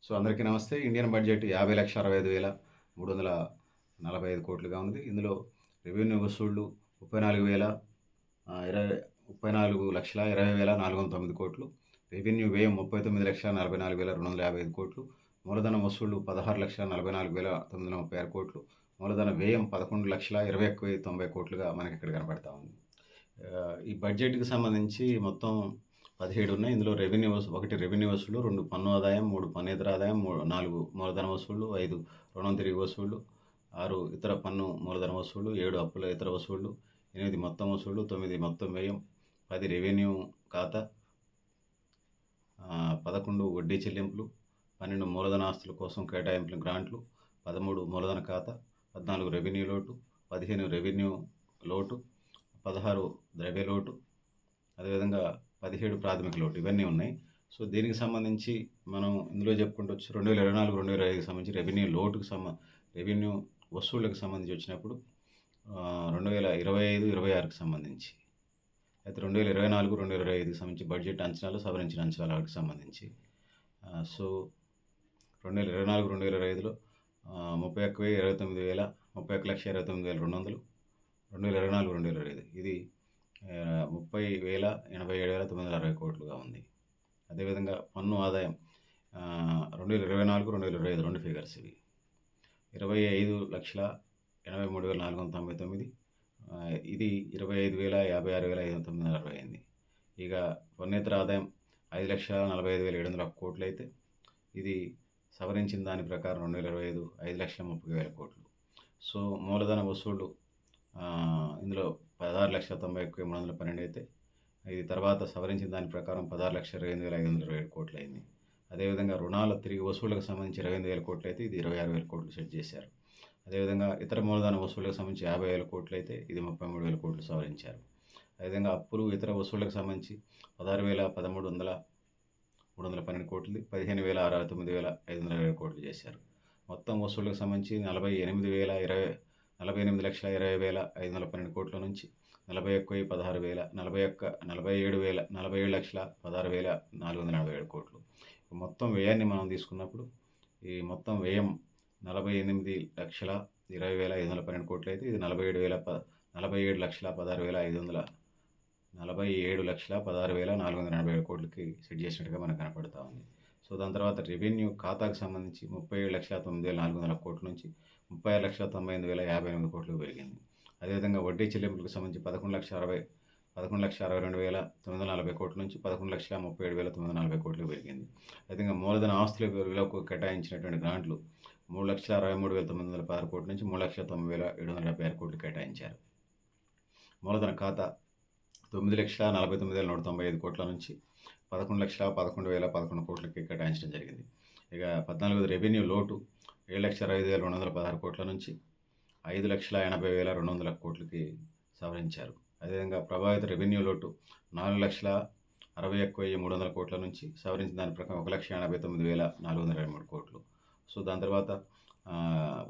So, అందరికీ నమస్తే. Indian budget 50,65,345 కోట్లుగా ఉంది. ఇందులో రెవెన్యూ వసూళ్లు 34,000 ఇరవై 34,20,409 కోట్లు. రెవెన్యూ వ్యయం 39,44,255 కోట్లు. మూలధన వసూళ్లు 16,44,936 కోట్లు. మూలధన వ్యయం 11,21,90 కోట్లుగా మనకిక్కడ కనపడతా ఉంది. ఈ బడ్జెట్‌కి సంబంధించి మొత్తం 17 ఉన్నాయి. ఇందులో ఒకటి రెవెన్యూ వసూళ్లు, 2 పన్ను ఆదాయం, 3 పన్నేతర ఆదాయం, 4 మూలధన వసూళ్లు, 5 రుణం తిరిగి వసూళ్లు, 6 ఇతర పన్ను మూలధన వసూళ్లు, 7 అప్పుల ఇతర వసూళ్లు, 8 మొత్తం వసూళ్లు, 9 మొత్తం వ్యయం, 10 రెవెన్యూ ఖాతా, 11 వడ్డీ చెల్లింపులు, 12 మూలధన ఆస్తుల కోసం కేటాయింపుల గ్రాంట్లు, 13 మూలధన ఖాతా, 14 రెవెన్యూ లోటు, 15 రెవెన్యూ లోటు, 16 ద్రవ్య లోటు, అదేవిధంగా 17 ప్రాథమిక లోటు ఇవన్నీ ఉన్నాయి. సో, దీనికి సంబంధించి మనం ఇందులో చెప్పుకుంటూ వచ్చి 2024, 2025కి సంబంధించి రెవెన్యూ వసూళ్ళకి సంబంధించి వచ్చినప్పుడు 2025, 26కి సంబంధించి అయితే 2024, 2025కి సంబంధించి బడ్జెట్ అంచనాలు, సవరించిన అంచనాలకు సంబంధించి సో 2024, 2025లో 31,29,200 31,29,200 2024, 2025 ఇది 30,87,960 కోట్లుగా ఉంది. అదేవిధంగా పన్ను ఆదాయం 2024, 2025 రెండు ఫిగర్స్ ఇవి 25,83,499 ఇది 25,56,509 అయింది. ఇక పన్నేతర ఆదాయం 5,45,700 కోట్లు అయితే ఇది సవరించిన దాని ప్రకారం 2025 5,30,000 కోట్లు. సో, మూలధన వసూళ్లు ఇందులో 16,91,312 అయితే ఇది తర్వాత సవరించిన దాని ప్రకారం 16,28,527 కోట్లు అయింది. అదేవిధంగా రుణాల తిరిగి వసూళ్లకు సంబంధించి 28,000 కోట్లు అయితే ఇది 26,000 కోట్లు సెట్ చేశారు. అదేవిధంగా ఇతర మూలధన వసూళ్లకు సంబంధించి 50,000 కోట్లు అయితే ఇది 33,000 కోట్లు సవరించారు. అదేవిధంగా అప్పులు ఇతర వసూళ్లకు సంబంధించి 16,13,312 కోట్లు 15,609,520 కోట్లు చేశారు. మొత్తం వసూళ్లకు సంబంధించి 48,20,512 కోట్ల నుంచి 47,16,447,440,447 కోట్లు. మొత్తం వ్యయాన్ని మనం తీసుకున్నప్పుడు ఈ మొత్తం వ్యయం 48,20,512 కోట్లు అయితే ఇది 47,16,440 కోట్లకి సెట్ చేసినట్టుగా మనకు కనపడతా ఉంది. సో, దాని తర్వాత రెవెన్యూ ఖాతాకు సంబంధించి 37,09,400 కోట్ల నుంచి 36,98,058 కోట్లకు పెరిగింది. అదేవిధంగా వడ్డీ చెల్లింపులకు సంబంధించి 11,62,940 కోట్ల నుంచి 11,37,940 కోట్లకు పెరిగింది. అదేవిధంగా మూలధన ఆస్తుల విలువకు కేటాయించినటువంటి గ్రాంట్లు 3,63,916 కోట్ల నుంచి 3,90,776 కోట్లు కేటాయించారు. మూలధన ఖాతా 9,49,195 కోట్ల నుంచి 11,11,11 కోట్లకి కేటాయించడం జరిగింది. ఇక 14 రెవెన్యూ లోటు 7,65,216 కోట్ల నుంచి 5,80,200 కోట్లకి సవరించారు. అదేవిధంగా ప్రభావిత రెవెన్యూ లోటు 4,61,300 కోట్ల నుంచి సవరించిన దాని ప్రకారం 1,89,423 కోట్లు. సో, దాని తర్వాత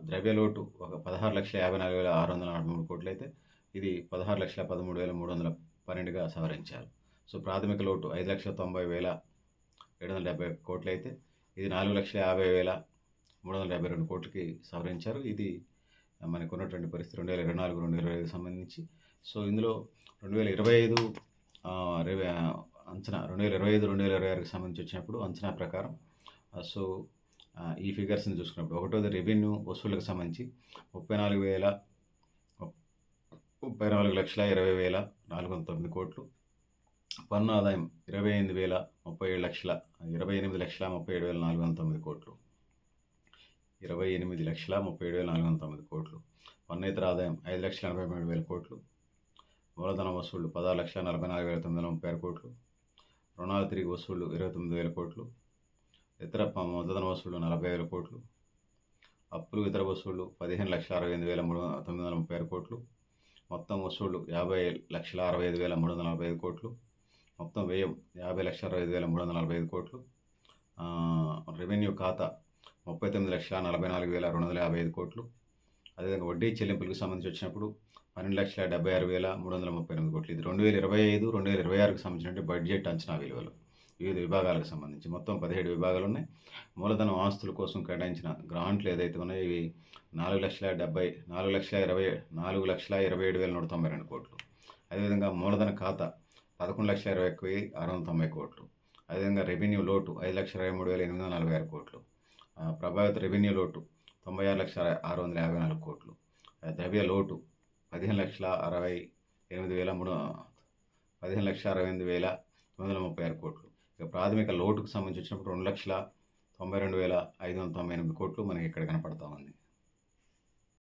ద్రవ్య లోటు 16,54,643 కోట్లు అయితే ఇది 16,13,312గా సవరించారు. సో, ప్రాథమిక లోటు 5,90,770 కోట్లు అయితే ఇది 4,50,372 కోట్లకి సవరించారు. ఇది మనకున్నటువంటి పరిస్థితి 2024, 2025కి సంబంధించి. సో, ఇందులో 2025 అంచనా 2025, 2026కి సంబంధించి వచ్చినప్పుడు అంచనా ప్రకారం సో, ఈ ఫిగర్స్ని చూసుకున్నప్పుడు ఒకటోది రెవెన్యూ వసూళ్ళకు సంబంధించి 34,20,409 కోట్లు. పన్ను ఆదాయం 28,37,409 కోట్లు. 28,37,409 కోట్లు. పన్నేతర ఆదాయం 5,83,000 కోట్లు. మూలధన వసూళ్లు 16,44,930 కోట్లు. రుణాలు తిరిగి వసూళ్లు 29,000 కోట్లు. ఇతర మూలధన వసూళ్లు 40,000 కోట్లు. అప్పులు ఇతర వసూళ్లు 15,68,936 కోట్లు. మొత్తం వసూళ్లు 50,65,345 కోట్లు. మొత్తం వ్యయం 50,65,345 కోట్లు. రెవెన్యూ ఖాతా 39,44,255 కోట్లు. అదేవిధంగా వడ్డీ చెల్లింపులకు సంబంధించి వచ్చినప్పుడు 12,76,338 కోట్లు. ఇది 2025, 2026కి సంబంధించిన బడ్జెట్ అంచనా విలువలు. వివిధ విభాగాలకు సంబంధించి మొత్తం 17 విభాగాలు ఉన్నాయి. మూలధనం ఆస్తుల కోసం కేటాయించిన గ్రాంట్లు ఏదైతే ఉన్నాయో ఇవి 4,27,192 కోట్లు. అదేవిధంగా మూలధన ఖాతా 11,21,690 కోట్లు. అదేవిధంగా రెవెన్యూ లోటు 5,23,846 కోట్లు. ప్రభావిత రెవెన్యూ లోటు 96,654 కోట్లు. ద్రవ్య లోటు 15,68,936 కోట్లు. ఇక ప్రాథమిక లోటుకు సంబంధించి వచ్చినప్పుడు 2,92,598 కోట్లు మనకి ఇక్కడ కనపడతా ఉంది.